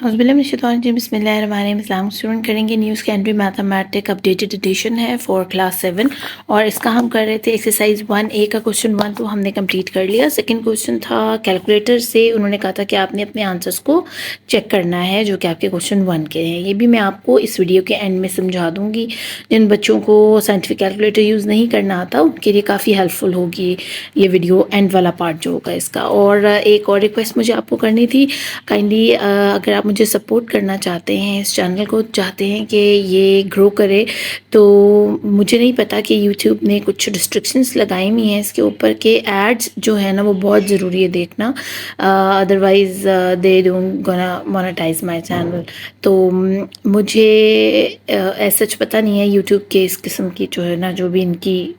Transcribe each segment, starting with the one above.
बिस्मिल्लाहिर्रहमानिर्रहीम। स्टूडेंट करेंगे new secondary mathematic updated addition है फॉर क्लास 7 और इसका हम कर रहे थे एक्सरसाइज 1A का क्वेश्चन 1 तो हमने कंप्लीट कर लिया। सेकंड क्वेश्चन था कैलकुलेटर से, उन्होंने कहा था कि आपने अपने आंसर्स को चेक करना है जो कि आपके क्वेश्चन 1 के हैं। ये भी मैं आपको इस वीडियो के एंड में समझा दूँगी। जिन बच्चों को साइंटिफिक कैलकुलेटर यूज़ नहीं करना आता उनके लिए काफ़ी हेल्पफुल होगी ये वीडियो, एंड वाला पार्ट जो होगा इसका। और एक और रिक्वेस्ट मुझे आपको करनी थी, काइंडली अगर आप मुझे सपोर्ट करना चाहते हैं, इस चैनल को चाहते हैं कि ये ग्रो करे, तो मुझे नहीं पता कि यूट्यूब ने कुछ रिस्ट्रिक्शंस लगाई हुई हैं इसके ऊपर कि एड्स जो है ना वो बहुत ज़रूरी है देखना, otherwise they don't gonna monetize my channel. तो मुझे ऐसा सच पता नहीं है यूट्यूब के इस किस्म की जो है ना जो भी इनकी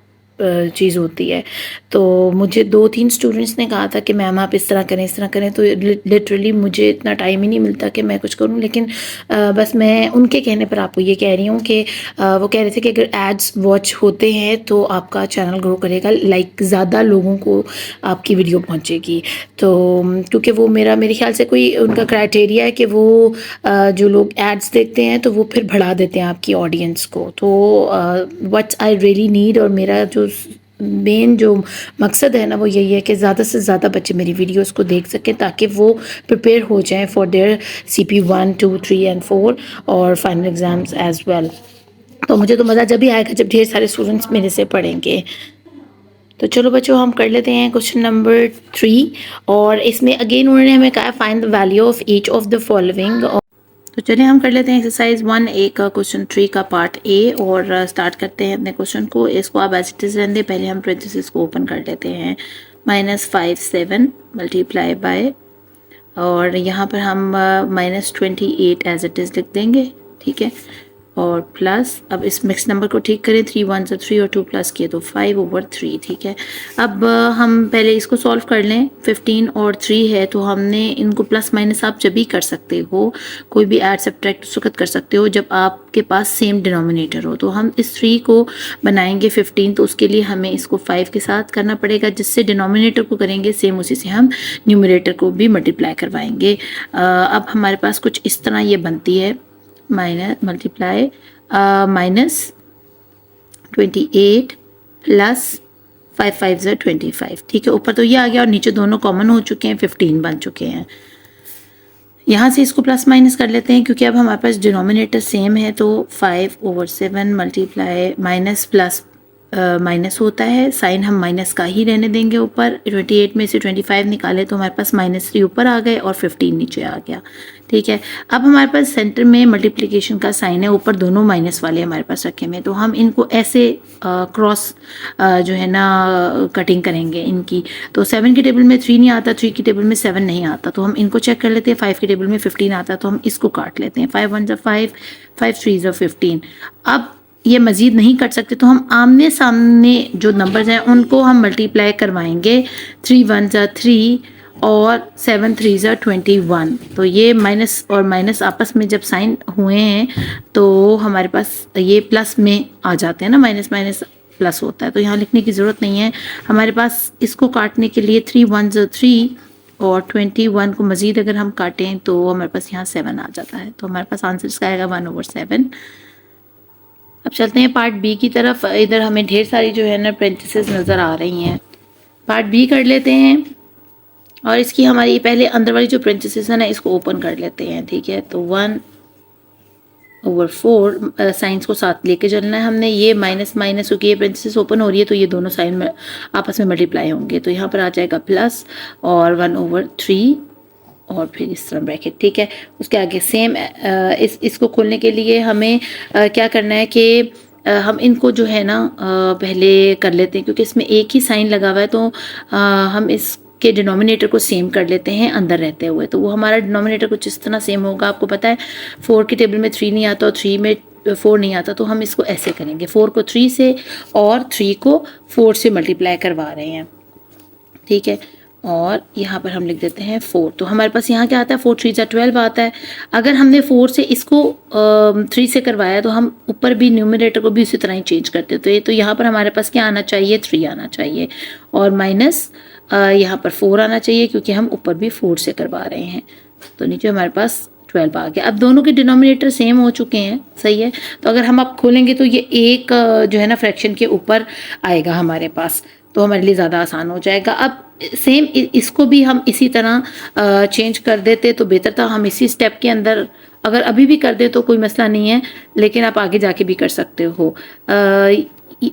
चीज़ होती है। तो मुझे 2-3 स्टूडेंट्स ने कहा था कि मैम आप इस तरह करें, इस तरह करें, तो लिटरली मुझे इतना टाइम ही नहीं मिलता कि मैं कुछ करूं। लेकिन बस मैं उनके कहने पर आपको ये कह रही हूँ कि वो कह रहे थे कि अगर एड्स वॉच होते हैं तो आपका चैनल ग्रो करेगा, लाइक ज़्यादा लोगों को आपकी वीडियो पहुँचेगी। तो क्योंकि वो मेरे ख्याल से कोई उनका क्राइटेरिया है कि वो जो लोग एड्स देखते हैं तो वो फिर बढ़ा देते हैं आपकी ऑडियंस को। तो व्हाट आई रियली नीड, और मेरा जो मेन जो मकसद है ना वो यही है कि ज़्यादा से ज़्यादा बच्चे मेरी वीडियोस को देख सकें ताकि वो प्रिपेयर हो जाएं फॉर देयर CP 1, 2, 3 एंड 4 और फाइनल एग्ज़ाम्स एज वेल। तो मुझे तो मज़ा जब भी आएगा जब ढेर सारे स्टूडेंट्स मेरे से पढ़ेंगे। तो चलो बच्चों हम कर लेते हैं क्वेश्चन नंबर 3। और इसमें अगेन उन्होंने हमें कहा find the value of each of the following. तो चलिए हम कर लेते हैं एक्सरसाइज 1A का क्वेश्चन 3 का पार्ट A और स्टार्ट करते हैं अपने क्वेश्चन को। इसको आप एज इट इज रहने दें, पहले हम पेरेंथेसिस को ओपन कर लेते हैं। -57 मल्टीप्लाई बाय, और यहाँ पर हम -28 एज इट इज़ लिख देंगे, ठीक है। और प्लस, अब इस मिक्स नंबर को ठीक करें, 3 1 से 3 और 2 प्लस किए तो 5/3, ठीक है। अब हम पहले इसको सॉल्व कर लें। 15 और 3 है तो हमने इनको प्लस माइनस आप जब भी कर सकते हो, कोई भी ऐड सब्ट्रैक्ट उस वक्त कर सकते हो जब आपके पास सेम डिनोमिनेटर हो। तो हम इस 3 को बनाएंगे 15, तो उसके लिए हमें इसको 5 के साथ करना पड़ेगा, जिससे डिनोमिनेटर को करेंगे सेम उसी से हम न्यूमरेटर को भी मल्टीप्लाई करवाएंगे। अब हमारे पास कुछ इस तरह ये बनती है, माइनस मल्टीप्लाई -28 प्लस 5 5 25, ठीक है। ऊपर तो ये आ गया और नीचे दोनों कॉमन हो चुके हैं, 15 बन चुके हैं। यहाँ से इसको प्लस माइनस कर लेते हैं क्योंकि अब हमारे पास डिनोमिनेटर सेम है। तो 5/7 मल्टीप्लाई माइनस प्लस माइनस होता है, साइन हम माइनस का ही रहने देंगे ऊपर। 28 में से 25 निकाले तो हमारे पास -3 ऊपर आ गए और 15 नीचे आ गया, ठीक है। अब हमारे पास सेंटर में मल्टीप्लिकेशन का साइन है, ऊपर दोनों माइनस वाले हमारे पास रखे हुए, तो हम इनको ऐसे क्रॉस जो है ना कटिंग करेंगे इनकी। तो 7 की टेबल में 3 नहीं आता, 3 की टेबल में 7 नहीं आता, तो हम इनको चेक कर लेते हैं। 5 की टेबल में 15 आता है तो हम इसको काट लेते हैं। 5 1 5, 5 3 15। अब ये मज़ीद नहीं कट सकते तो हम आमने सामने जो नंबर्स हैं उनको हम मल्टीप्लाई करवाएंगे। 3 1 3 और 7 3 21। तो ये माइनस और माइनस आपस में जब साइन हुए हैं तो हमारे पास ये प्लस में आ जाते हैं ना, माइनस माइनस प्लस होता है, तो यहाँ लिखने की ज़रूरत नहीं है हमारे पास। इसको काटने के लिए 3 1 3 और 21 को मज़ीद अगर हम काटें तो हमारे पास यहाँ 7 आ जाता है। तो हमारे पास आंसर इसका आएगा 1/7। अब चलते हैं पार्ट बी की तरफ। इधर हमें ढेर सारी जो है ना पेरेंथेसिस नज़र आ रही हैं। पार्ट बी कर लेते हैं और इसकी हमारी पहले अंदर वाली जो पेरेंथेसिस है ना इसको ओपन कर लेते हैं, ठीक है। तो 1/4 साइंस को साथ लेके चलना है हमने। ये माइनस माइनस क्योंकि ये पेरेंथेसिस ओपन हो रही है तो ये दोनों साइन में आपस में मल्टीप्लाई होंगे, तो यहाँ पर आ जाएगा प्लस और 1/3 और फिर इस तरह ब्रैकेट, ठीक है। उसके आगे सेम इसको खोलने के लिए हमें क्या करना है कि हम इनको जो है ना पहले कर लेते हैं क्योंकि इसमें एक ही साइन लगा हुआ है, तो हम इसके डिनोमिनेटर को सेम कर लेते हैं अंदर रहते हुए। तो वो हमारा डिनोमिनेटर कुछ इस तरह सेम होगा। आपको पता है 4 की टेबल में 3 नहीं आता और 3 में 4 नहीं आता, तो हम इसको ऐसे करेंगे, 4 को 3 से और 3 को 4 से मल्टीप्लाई करवा रहे हैं, ठीक है। और यहाँ पर हम लिख देते हैं 4। तो हमारे पास यहाँ क्या आता है, 4 3 12 आता है। अगर हमने 4 से इसको 3 से करवाया तो हम ऊपर भी न्यूमरेटर को भी उसी तरह ही चेंज करते। तो यहाँ पर हमारे पास क्या आना चाहिए, 3 आना चाहिए और माइनस यहाँ पर 4 आना चाहिए क्योंकि हम ऊपर भी 4 से करवा रहे हैं। तो नीचे हमारे पास 12 आ गया। अब दोनों के डिनोमिनेटर सेम हो चुके हैं, सही है। तो अगर हम अब खोलेंगे तो ये एक जो है ना फ्रैक्शन के ऊपर आएगा हमारे पास, तो हमारे लिए ज़्यादा आसान हो जाएगा। अब सेम इसको भी हम इसी तरह चेंज कर देते तो बेहतर था। हम इसी स्टेप के अंदर अगर अभी भी कर दे तो कोई मसला नहीं है, लेकिन आप आगे जाके भी कर सकते हो।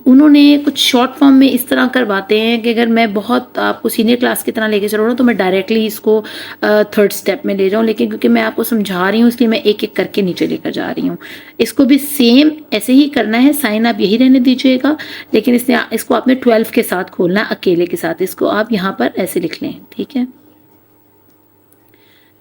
उन्होंने कुछ शॉर्ट फॉर्म में इस तरह करवाते हैं कि अगर मैं बहुत आपको सीनियर क्लास की तरह लेके चल रहा हूँ तो मैं डायरेक्टली इसको थर्ड स्टेप में ले जाऊँ, लेकिन क्योंकि मैं आपको समझा रही हूँ इसलिए मैं एक एक करके नीचे लेकर जा रही हूँ। इसको भी सेम ऐसे ही करना है, साइन आप यही रहने दीजिएगा, लेकिन इसको आपने 12 के साथ खोलना है, अकेले के साथ। इसको आप यहाँ पर ऐसे लिख लें, ठीक है।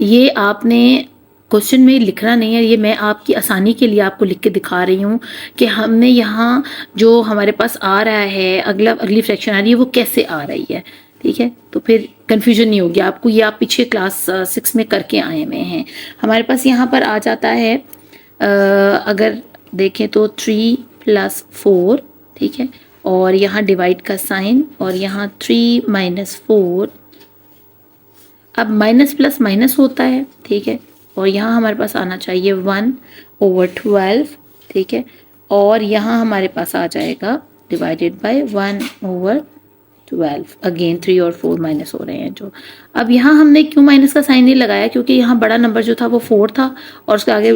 ये आपने क्वेश्चन में लिखना नहीं है, ये मैं आपकी आसानी के लिए आपको लिख के दिखा रही हूँ कि हमने यहाँ जो हमारे पास आ रहा है अगली फ्रैक्शन आ रही है वो कैसे आ रही है, ठीक है। तो फिर कंफ्यूजन नहीं होगी आपको, ये आप पीछे क्लास 6 में करके आए हुए हैं। हमारे पास यहाँ पर आ जाता है अगर देखें तो 3 + 4, ठीक है, और यहाँ डिवाइड का साइन, और यहाँ 3 - 4। अब माइनस प्लस माइनस होता है, ठीक है, और यहाँ हमारे पास आना चाहिए 1/12, ठीक है, और यहाँ हमारे पास आ जाएगा डिवाइडेड बाय 1/12। अगेन 3 और 4 माइनस हो रहे हैं जो। अब यहाँ हमने क्यों माइनस का साइन नहीं लगाया, क्योंकि यहाँ बड़ा नंबर जो था वो 4 था और उसके आगे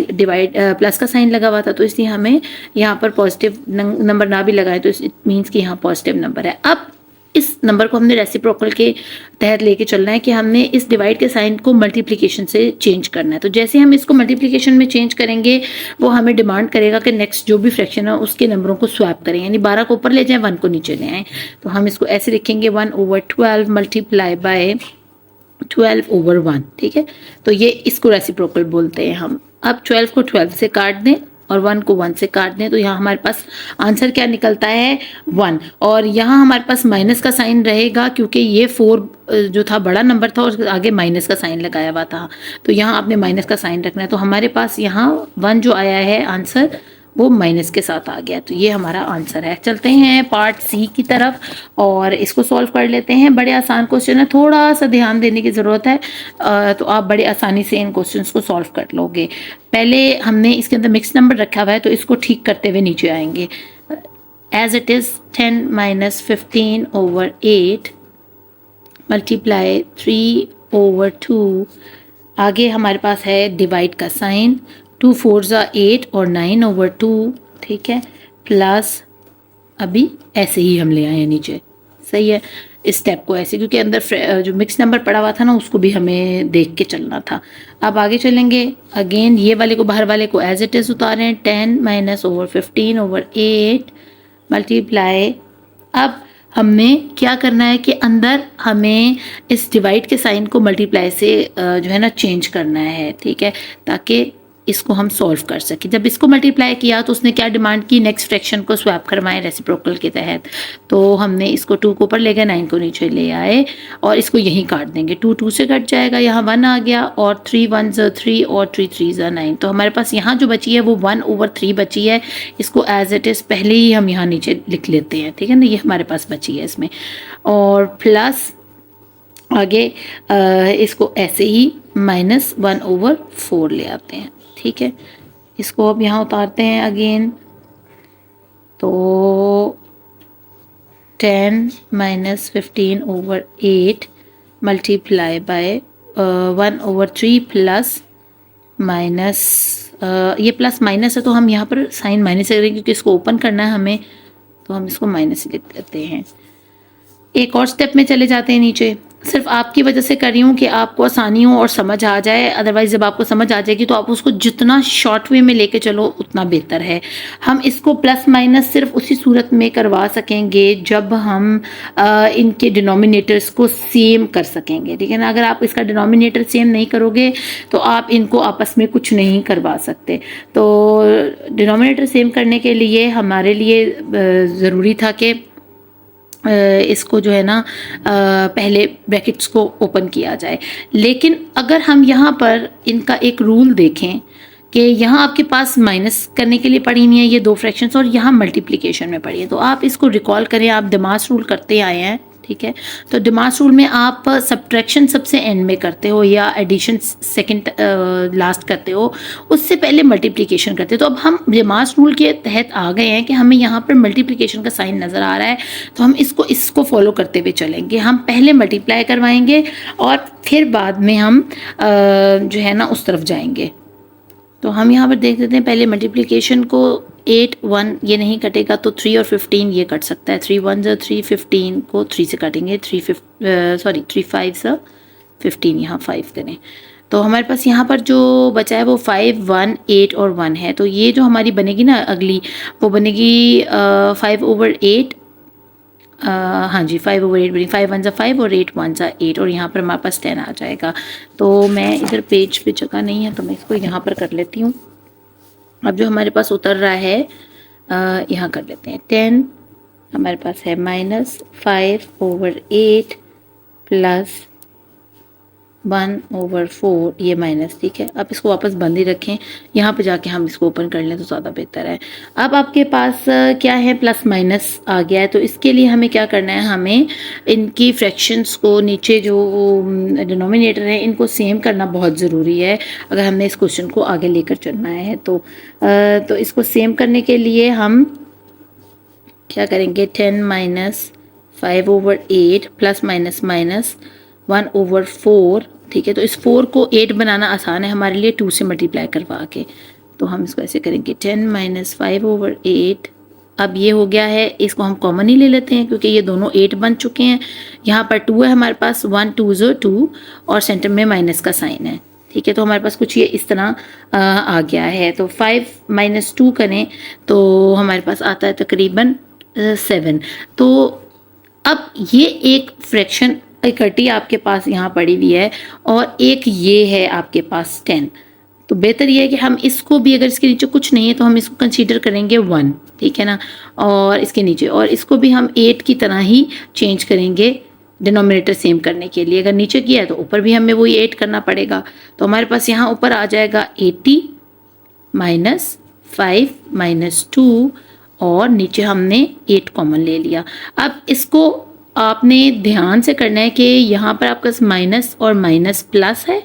प्लस का साइन लगा हुआ था, तो इसलिए हमें यहाँ पर पॉजिटिव नंबर ना भी लगाए तो इट मीन्स कि यहाँ पॉजिटिव नंबर है। अब इस नंबर को हमने रेसिप्रोकल के तहत लेके चलना है कि हमने इस डिवाइड के साइन को मल्टीप्लिकेशन से चेंज करना है। तो जैसे हम इसको मल्टीप्लिकेशन में चेंज करेंगे वो हमें डिमांड करेगा कि नेक्स्ट जो भी फ्रैक्शन है उसके नंबरों को स्वैप करें, यानी 12 को ऊपर ले जाएं, 1 को नीचे ले आएँ। तो हम इसको ऐसे लिखेंगे 1/12 मल्टीप्लाई बाय 12/1, ठीक है। तो ये इसको रेसिप्रोकल बोलते हैं हम। अब 12 को 12 से काट दें और 1 को 1 से काट दें, तो यहाँ हमारे पास आंसर क्या निकलता है 1। और यहाँ हमारे पास माइनस का साइन रहेगा क्योंकि ये 4 जो था बड़ा नंबर था और उसके आगे माइनस का साइन लगाया हुआ था, तो यहाँ आपने माइनस का साइन रखना है। तो हमारे पास यहाँ 1 जो आया है आंसर वो माइनस के साथ आ गया, तो ये हमारा आंसर है। चलते हैं पार्ट सी की तरफ और इसको सॉल्व कर लेते हैं। बड़े आसान क्वेश्चन है, थोड़ा सा ध्यान देने की ज़रूरत है, तो आप बड़े आसानी से इन क्वेश्चंस को सॉल्व कर लोगे। पहले हमने इसके अंदर मिक्स नंबर रखा हुआ है तो इसको ठीक करते हुए नीचे आएंगे। As it is 10 - 15/8 multiply 3/2। आगे हमारे पास है डिवाइड का साइन, 2 × 4 = 8 और 9/2, ठीक है, प्लस अभी ऐसे ही हम ले आए हैं नीचे, सही है। इस स्टेप को ऐसे, क्योंकि अंदर जो मिक्स नंबर पड़ा हुआ था ना उसको भी हमें देख के चलना था। अब आगे चलेंगे, अगेन ये वाले को बाहर वाले को एज इट इज़ उतारें, 10 - 15/8 मल्टीप्लाई। अब हमने क्या करना है कि अंदर हमें इस डिवाइड के साइन को मल्टीप्लाई से जो है ना चेंज करना है, ठीक है, ताकि इसको हम सॉल्व कर सकें। जब इसको मल्टीप्लाई किया तो उसने क्या डिमांड की, नेक्स्ट फ्रैक्शन को स्वैप करवाएं रेसिप्रोकल के तहत। तो हमने इसको 2 को ऊपर ले गए, 9 को नीचे ले आए और इसको यहीं काट देंगे। 2 2 से कट जाएगा, यहाँ 1 आ गया और 3 1 = 3 और 3 3 = 9। तो हमारे पास यहाँ जो बची है वो 1/3 बची है। इसको एज इट इज़ पहले ही हम यहाँ नीचे लिख लेते हैं, ठीक है ना, ये हमारे पास बची है इसमें। और प्लस आगे इसको ऐसे ही -1/4 ले आते हैं, ठीक है। इसको अब यहाँ उतारते हैं अगेन, तो 10 - 15/8 मल्टीप्लाई बाय 1/3 प्लस माइनस, ये प्लस माइनस है तो हम यहाँ पर साइन माइनस करेंगे क्योंकि इसको ओपन करना है हमें, तो हम इसको माइनस लिख देते हैं। एक और स्टेप में चले जाते हैं नीचे। सिर्फ आपकी वजह से कर रही हूँ कि आपको आसानी हो और समझ आ जाए, अदरवाइज जब आपको समझ आ जाएगी तो आप उसको जितना शॉर्ट वे में लेके चलो उतना बेहतर है। हम इसको प्लस माइनस सिर्फ उसी सूरत में करवा सकेंगे जब हम इनके डिनोमिनेटर्स को सेम कर सकेंगे, ठीक है ना। अगर आप इसका डिनोमिनेटर सेम नहीं करोगे तो आप इनको आपस में कुछ नहीं करवा सकते। तो डिनोमिनेटर सेम करने के लिए हमारे लिए ज़रूरी था कि इसको जो है ना पहले ब्रैकेट्स को ओपन किया जाए। लेकिन अगर हम यहाँ पर इनका एक रूल देखें कि यहाँ आपके पास माइनस करने के लिए पड़ी हुई है ये 2 फ्रैक्शंस और यहाँ मल्टीप्लिकेशन में पड़ी है, तो आप इसको रिकॉल करें। आप दिमाग रूल करते आए हैं ठीक है। तो डिमास रूल में आप सब्ट्रैक्शन सबसे एंड में करते हो या एडिशन सेकंड लास्ट करते हो, उससे पहले मल्टीप्लिकेशन करते हो। तो अब हम डिमास रूल के तहत आ गए हैं कि हमें यहाँ पर मल्टीप्लिकेशन का साइन नज़र आ रहा है, तो हम इसको फॉलो करते हुए चलेंगे। हम पहले मल्टीप्लाई करवाएंगे और फिर बाद में हम जो है ना उस तरफ जाएंगे। तो हम यहाँ पर देख लेते हैं पहले मल्टीप्लिकेशन को। 8 1 ये नहीं कटेगा तो 3 और 15 ये कट सकता है। 3 1 ज़ा 3, 15 को 3 से काटेंगे। 3 5 ज़ा 15, यहाँ 5 करें तो हमारे पास यहाँ पर जो बचा है वो 5 1 8 और 1 है। तो ये जो हमारी बनेगी ना अगली, वो बनेगी 5/8। हाँ जी 5/8 बनेगी। 5 1 ज़ा 5 और 8 1 ज़ा 8 और यहाँ पर हमारे पास 10 आ जाएगा। तो मैं इधर पेज पे जगह नहीं है तो मैं इसको यहाँ पर कर लेती हूँ। अब जो हमारे पास उतर रहा है यहाँ कर लेते हैं 10। हमारे पास है -5/8 प्लस 1/4 ये माइनस, ठीक है। अब इसको वापस बंद ही रखें, यहाँ पे जाके हम इसको ओपन कर लें तो ज़्यादा बेहतर है। अब आपके पास क्या है, प्लस माइनस आ गया है। तो इसके लिए हमें क्या करना है, हमें इनकी फ्रैक्शंस को नीचे जो डिनोमिनेटर है इनको सेम करना बहुत ज़रूरी है अगर हमने इस क्वेश्चन को आगे लेकर चलना है। तो इसको सेम करने के लिए हम क्या करेंगे, 10 - 5/8 प्लस माइनस माइनस 1/4, ठीक है। तो इस 4 को 8 बनाना आसान है हमारे लिए 2 से मल्टीप्लाई करवा के। तो हम इसको ऐसे करेंगे 10 - 5/8। अब ये हो गया है, इसको हम कॉमन ही ले लेते हैं क्योंकि ये दोनों 8 बन चुके हैं। यहाँ पर 2 है हमारे पास, 1 2 ज़ो 2 और सेंटर में माइनस का साइन है, ठीक है। तो हमारे पास कुछ ये इस तरह आ गया है। तो 5 - 2 करें तो हमारे पास आता है तकरीबन 7। तो अब ये एक फ्रैक्शन इकट्ठी आपके पास यहाँ पड़ी हुई है और एक ये है आपके पास 10। तो बेहतर ये है कि हम इसको भी, अगर इसके नीचे कुछ नहीं है तो हम इसको कंसीडर करेंगे 1, ठीक है ना। और इसके नीचे, और इसको भी हम 8 की तरह ही चेंज करेंगे डिनोमिनेटर सेम करने के लिए। अगर नीचे किया है तो ऊपर भी हमें वही 8 करना पड़ेगा। तो हमारे पास यहाँ ऊपर आ जाएगा 80 - 5 - 2 और नीचे हमने 8 कॉमन ले लिया। अब इसको आपने ध्यान से करना है कि यहाँ पर आपके पास माइनस और माइनस प्लस है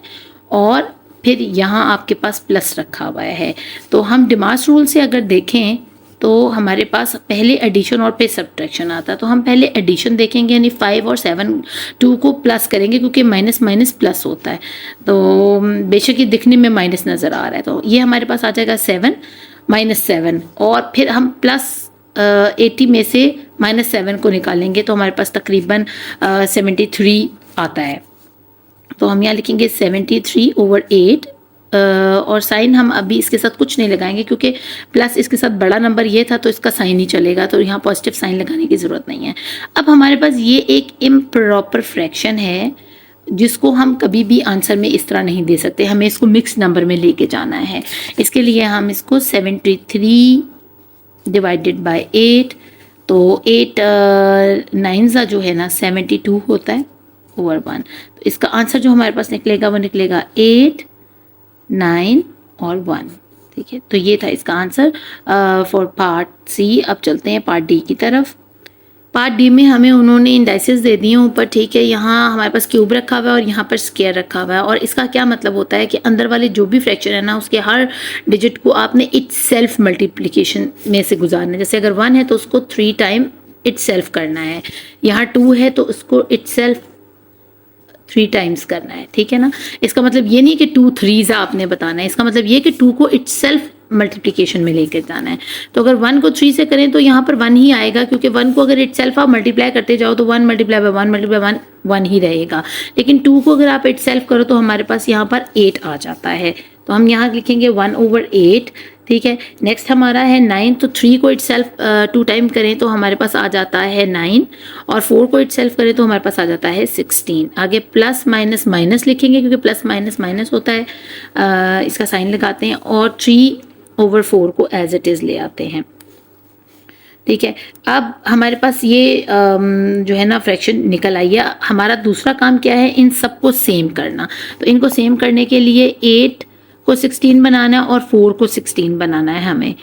और फिर यहाँ आपके पास प्लस रखा हुआ है। तो हम डिमास रूल से अगर देखें तो हमारे पास पहले एडिशन और फिर सब्ट्रैक्शन आता है। तो हम पहले एडिशन देखेंगे, यानी 5 और 7 2 को प्लस करेंगे क्योंकि माइनस माइनस प्लस होता है। तो बेशक ये दिखने में माइनस नज़र आ रहा है। तो ये हमारे पास आ जाएगा 7 - 7 और फिर हम प्लस 80 में से -7 को निकालेंगे तो हमारे पास तकरीबन 73 आता है। तो हम यहाँ लिखेंगे 73/8 और साइन हम अभी इसके साथ कुछ नहीं लगाएंगे क्योंकि प्लस इसके साथ बड़ा नंबर ये था तो इसका साइन ही चलेगा, तो यहाँ पॉजिटिव साइन लगाने की ज़रूरत नहीं है। अब हमारे पास ये एक इम्प्रॉपर फ्रैक्शन है जिसको हम कभी भी आंसर में इस तरह नहीं दे सकते, हमें इसको मिक्स नंबर में लेके जाना है। इसके लिए हम इसको 73 डिवाइडेड बाय 8, तो 8 9 जो है ना 72 होता है ओवर 1। तो इसका आंसर जो हमारे पास निकलेगा वो निकलेगा 8 9 और 1, ठीक है। तो ये था इसका आंसर फॉर पार्ट सी। अब चलते हैं पार्ट डी की तरफ। पार्ट डी में हमें उन्होंने इंडाइसेस दे दिए ऊपर, ठीक है। यहाँ हमारे पास क्यूब रखा हुआ है और यहाँ पर स्क्वायर रखा हुआ है। और इसका क्या मतलब होता है कि अंदर वाले जो भी फ्रैक्शन है ना उसके हर डिजिट को आपने इट सेल्फ मल्टीप्लिकेशन में से गुजारना है। जैसे अगर 1 है तो उसको 3 टाइम इट सेल्फ करना है, यहाँ 2 है तो उसको इट सेल्फ 3 टाइम्स करना है, ठीक है ना। इसका मतलब ये नहीं कि 2 3s आपने बताना है, इसका मतलब ये कि 2 को इट सेल्फ मल्टीप्लिकेशन में लेकर जाना है। तो अगर 1 को 3 से करें तो यहाँ पर 1 ही आएगा क्योंकि 1 को अगर इट सेल्फ आप मल्टीप्लाई करते जाओ तो 1 × 1 × 1 1 ही रहेगा। लेकिन 2 को अगर आप इट सेल्फ करो तो हमारे पास यहाँ पर 8 आ जाता है। तो हम यहाँ लिखेंगे 1/8, ठीक है। नेक्स्ट हमारा है 9, तो 3 को इट सेल्फ 2 टाइम करें तो हमारे पास आ जाता है 9 और 4 को इट सेल्फ करें तो हमारे पास आ जाता है 16। आगे प्लस माइनस माइनस लिखेंगे क्योंकि प्लस माइनस माइनस होता है, इसका साइन लगाते हैं और 3/4 को एज इट इज़ ले आते हैं, ठीक है। अब हमारे पास ये जो है ना फ्रैक्शन निकल आई है। हमारा दूसरा काम क्या है, इन सबको सेम करना। तो इनको सेम करने के लिए 8 को 16 बनाना है और 4 को 16 बनाना है हमें।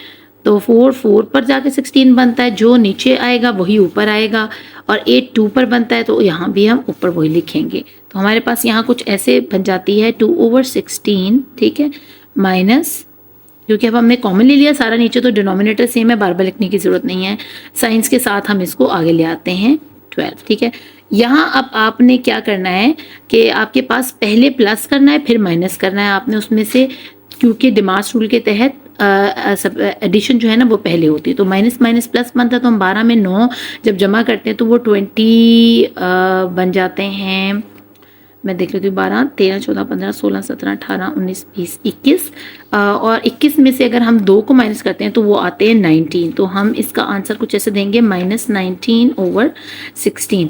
तो 4 4 पर जाके 16 बनता है, जो नीचे आएगा वही ऊपर आएगा, और 8 2 पर बनता है तो यहाँ भी हम ऊपर वही लिखेंगे। तो हमारे पास यहाँ कुछ ऐसे बन जाती है 2/16, ठीक है, माइनस, क्योंकि अब हमने कॉमन ले लिया सारा नीचे, तो डिनोमिनेटर सेम है, बार बार लिखने की ज़रूरत नहीं है। साइंस के साथ हम इसको आगे ले आते हैं 12, ठीक है। यहाँ अब आपने क्या करना है कि आपके पास पहले प्लस करना है फिर माइनस करना है आपने उसमें से, क्योंकि डिमार्स रूल के तहत एडिशन जो है ना वो पहले होती है। तो माइनस माइनस प्लस बनता है, तो हम 12 में 9 जब जमा करते हैं तो वो 20 बन जाते हैं। मैं देख लेती हूँ, 12 13 14 15 16 17 18 19 20 21, और 21 में से अगर हम 2 को माइनस करते हैं तो वो आते हैं 19। तो हम इसका आंसर कुछ ऐसे देंगे -19/16।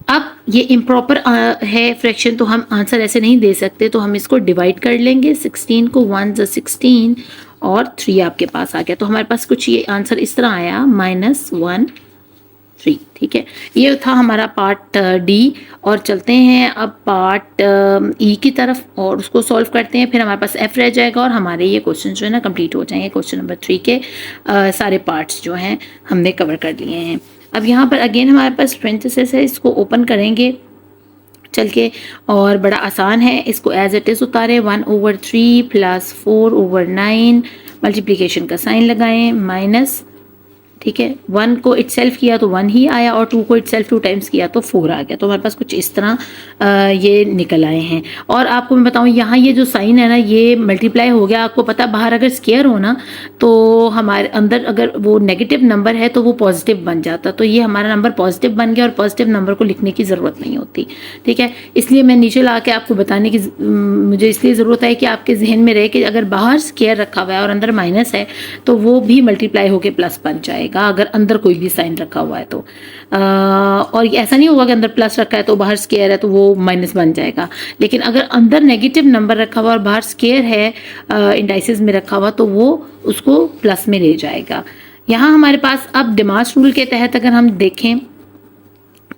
अब ये इम्प्रॉपर है फ्रैक्शन, तो हम आंसर ऐसे नहीं दे सकते, तो हम इसको डिवाइड कर लेंगे। 16 को 1 ज़ 16 और 3 आपके पास आ गया, तो हमारे पास कुछ ये आंसर इस तरह आया -1 3, ठीक है। ये था हमारा पार्ट डी, और चलते हैं अब पार्ट ई की तरफ और उसको सॉल्व करते हैं। फिर हमारे पास एफ रह जाएगा और हमारे ये क्वेश्चन जो है ना कंप्लीट हो जाएंगे। क्वेश्चन नंबर 3 के सारे पार्ट्स जो हैं हमने कवर कर लिए हैं। अब यहाँ पर अगेन हमारे पास पेरेंथेसिस है, इसको ओपन करेंगे चल के, और बड़ा आसान है, इसको एज इट इज़ उतारें। 1/3 + 4/9, मल्टीप्लिकेशन का साइन लगाएं, माइनस, ठीक है। 1 को इटसेल्फ किया तो 1 ही आया, और 2 को इटसेल्फ 2 टाइम्स किया तो 4 आ गया। तो हमारे पास कुछ इस तरह ये निकल आए हैं। और आपको मैं बताऊं, यहाँ ये जो साइन है ना ये मल्टीप्लाई हो गया। आपको पता बाहर अगर स्केयर हो ना तो हमारे अंदर अगर वो नेगेटिव नंबर है तो वो पॉजिटिव बन जाता, तो ये हमारा नंबर पॉजिटिव बन गया, और पॉजिटिव नंबर को लिखने की ज़रूरत नहीं होती, ठीक है। इसलिए मैं नीचे ला के आपको बताने की मुझे इसलिए ज़रूरत है कि आपके जहन में रहे कि अगर बाहर स्केयर रखा हुआ है और अंदर माइनस है तो वो भी मल्टीप्लाई होकर प्लस बन जाएगा अगर अंदर कोई भी साइन रखा हुआ है तो। और ऐसा नहीं होगा कि अंदर प्लस रखा है तो बाहर स्केयर है तो वो माइनस बन जाएगा। लेकिन अगर अंदर नेगेटिव नंबर रखा हुआ और बाहर स्केयर है इंडाइसिस में रखा हुआ तो वो उसको प्लस में ले जाएगा। यहाँ हमारे पास अब डिमार्स रूल के तहत अगर हम देखें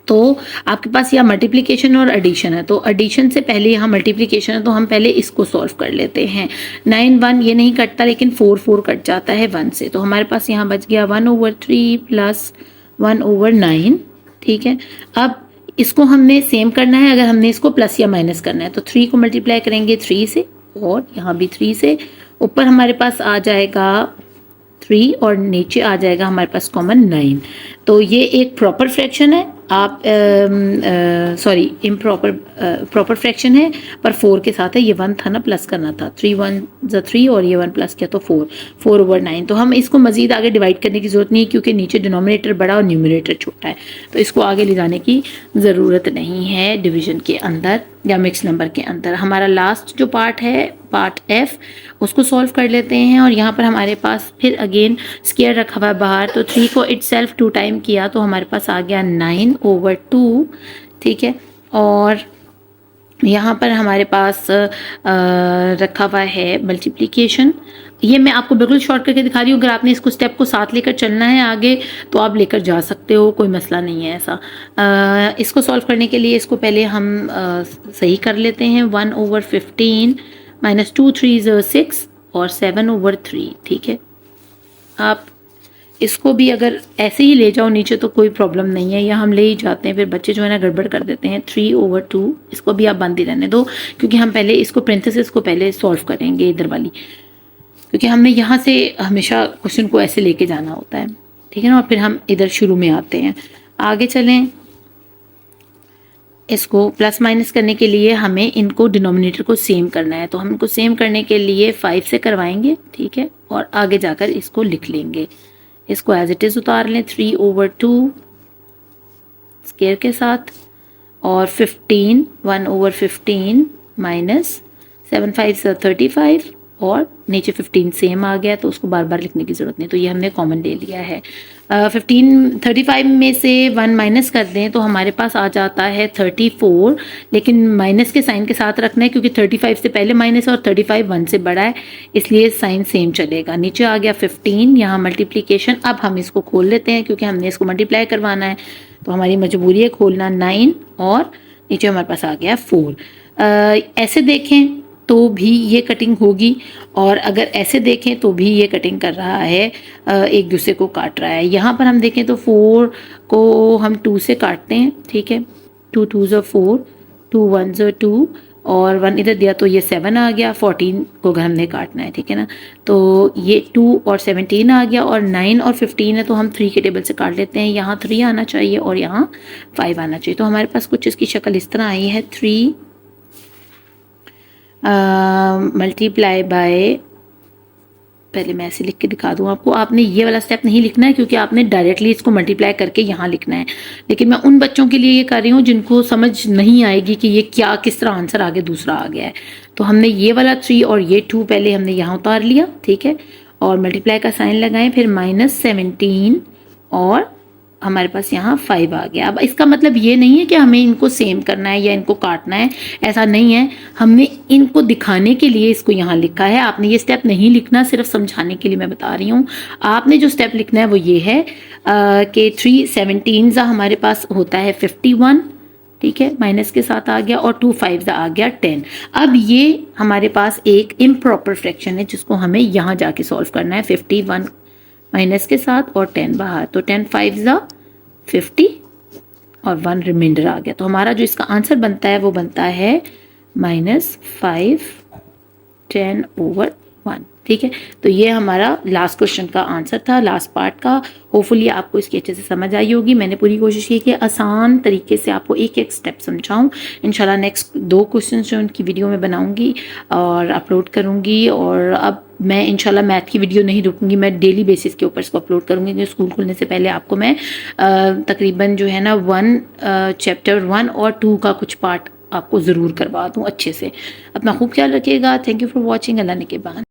तो आपके पास यहाँ मल्टीप्लिकेशन और एडिशन है, तो एडिशन से पहले यहाँ मल्टीप्लिकेशन है, तो हम पहले इसको सॉल्व कर लेते हैं। 9 1 ये नहीं कटता, लेकिन 4 4 कट जाता है 1 से, तो हमारे पास यहाँ बच गया 1/3 + 1/9, ठीक है। अब इसको हमने सेम करना है, अगर हमने इसको प्लस या माइनस करना है तो 3 को मल्टीप्लाई करेंगे 3 से, और यहाँ भी 3 से, ऊपर हमारे पास आ जाएगा 3 और नीचे आ जाएगा हमारे पास कॉमन 9। तो ये एक प्रॉपर फ्रैक्शन है, आप सॉरी इम्प्रॉपर प्रॉपर फ्रैक्शन है, पर 4 के साथ है। ये 1 था ना, प्लस करना था, 3 1 ज़ 3 और ये 1 प्लस किया तो 4/9। तो हम इसको मज़ीद आगे डिवाइड करने की ज़रूरत नहीं है, क्योंकि नीचे डिनोमिनेटर बड़ा और न्यूमरेटर छोटा है, तो इसको आगे ले जाने की ज़रूरत नहीं है डिवीज़न के अंदर या मिक्स नंबर के अंदर। हमारा लास्ट जो पार्ट है, पार्ट एफ, उसको सॉल्व कर लेते हैं। और यहाँ पर हमारे पास फिर अगेन स्क्वायर रखा हुआ है बाहर, तो 3 को इटसेल्फ 2 टाइम किया तो हमारे पास आ गया 9/2, ठीक है। और यहाँ पर हमारे पास रखा हुआ है मल्टीप्लिकेशन। ये मैं आपको बिल्कुल शॉर्ट करके दिखा रही हूँ, अगर आपने इसको स्टेप को साथ लेकर चलना है आगे तो आप लेकर जा सकते हो, कोई मसला नहीं है ऐसा। इसको सॉल्व करने के लिए इसको पहले हम सही कर लेते हैं। 1/15 -2 3 ज़ 6 और 7/3, ठीक है। आप इसको भी अगर ऐसे ही ले जाओ नीचे तो कोई प्रॉब्लम नहीं है, या हम ले ही जाते हैं, फिर बच्चे जो है ना गड़बड़ कर देते हैं। 3/2, इसको भी आप बंद ही रहने दो, क्योंकि हम पहले इसको पेरेंथेसिस को पहले सॉल्व करेंगे इधर वाली, क्योंकि हमने यहाँ से हमेशा क्वेश्चन को ऐसे लेके जाना होता है, ठीक है ना। और फिर हम इधर शुरू में आते हैं, आगे चलें। इसको प्लस माइनस करने के लिए हमें इनको डिनोमिनेटर को सेम करना है, तो हम इनको सेम करने के लिए 5 से करवाएंगे, ठीक है, और आगे जाकर इसको लिख लेंगे। इसको एज इट इज़ उतार लें 3/2 स्क्वायर के साथ, और 15 1/15 माइनस 7 5 35, और नीचे 15 सेम आ गया, तो उसको बार बार लिखने की ज़रूरत नहीं, तो ये हमने कॉमन ले लिया है। 35 में से 1 माइनस कर दें तो हमारे पास आ जाता है 34, लेकिन माइनस के साइन के साथ रखना है, क्योंकि 35 से पहले माइनस और 35 1 से बड़ा है, इसलिए साइन सेम चलेगा। नीचे आ गया 15, यहाँ मल्टीप्लिकेशन। अब हम इसको खोल लेते हैं, क्योंकि हमने इसको मल्टीप्लाई करवाना है, तो हमारी मजबूरी है खोलना। 9 और नीचे हमारे पास आ गया 4। ऐसे देखें तो भी ये कटिंग होगी, और अगर ऐसे देखें तो भी ये कटिंग कर रहा है, एक दूसरे को काट रहा है। यहाँ पर हम देखें तो 4 को हम 2 से काटते हैं, ठीक है, 2 2 ज़ 4, 2 1 ज़ 2 और 1 इधर दिया तो ये 7 आ गया। 14 को अगर हमने काटना है, ठीक है ना, तो ये 2 और 17 आ गया, और 9 और 15 है तो हम 3 के टेबल से काट लेते हैं। यहाँ 3 आना चाहिए और यहाँ 5 आना चाहिए। तो हमारे पास कुछ इसकी शक्ल इस तरह आई है, 3 मल्टीप्लाई बाय, पहले मैं ऐसे लिख के दिखा दूँ आपको। आपने ये वाला स्टेप नहीं लिखना है क्योंकि आपने डायरेक्टली इसको मल्टीप्लाई करके यहाँ लिखना है, लेकिन मैं उन बच्चों के लिए ये कर रही हूँ जिनको समझ नहीं आएगी कि ये क्या, किस तरह आंसर आगे दूसरा आ गया है। तो हमने ये वाला 3 और ये 2 पहले हमने यहाँ उतार लिया, ठीक है, और मल्टीप्लाई का साइन लगाएं, फिर -17 और हमारे पास यहाँ 5 आ गया। अब इसका मतलब ये नहीं है कि हमें इनको सेम करना है या इनको काटना है, ऐसा नहीं है। हमने इनको दिखाने के लिए इसको यहाँ लिखा है। आपने ये स्टेप नहीं लिखना, सिर्फ समझाने के लिए मैं बता रही हूँ। आपने जो स्टेप लिखना है वो ये है कि 3 17 हमारे पास होता है 51, ठीक है, माइनस के साथ आ गया, और 2 5 आ गया 10। अब ये हमारे पास एक इम्प्रॉपर फ्रैक्शन है जिसको हमें यहाँ जाके सॉल्व करना है। 51 माइनस के साथ और 10 बाहर, तो 10 5 50 और 1 रिमाइंडर आ गया। तो हमारा जो इसका आंसर बनता है वो बनता है -5 10/1, ठीक है। तो ये हमारा लास्ट क्वेश्चन का आंसर था, लास्ट पार्ट का। होपफुली आपको इसकी अच्छे से समझ आई होगी। मैंने पूरी कोशिश की कि आसान तरीके से आपको एक एक स्टेप समझाऊं। इंशाल्लाह नेक्स्ट 2 क्वेश्चन जो उनकी वीडियो में बनाऊंगी और अपलोड करूंगी। और अब मैं इंशाल्लाह मैथ की वीडियो नहीं रुकूंगी, मैं डेली बेसिस के ऊपर इसको अपलोड करूंगी, क्योंकि स्कूल खुलने से पहले आपको मैं तकरीबन जो है ना चैप्टर 1 और 2 का कुछ पार्ट आपको ज़रूर करवा दूँ अच्छे से। अपना खूब ख्याल रखिएगा। Thank you for watching. Allah ने के बाद।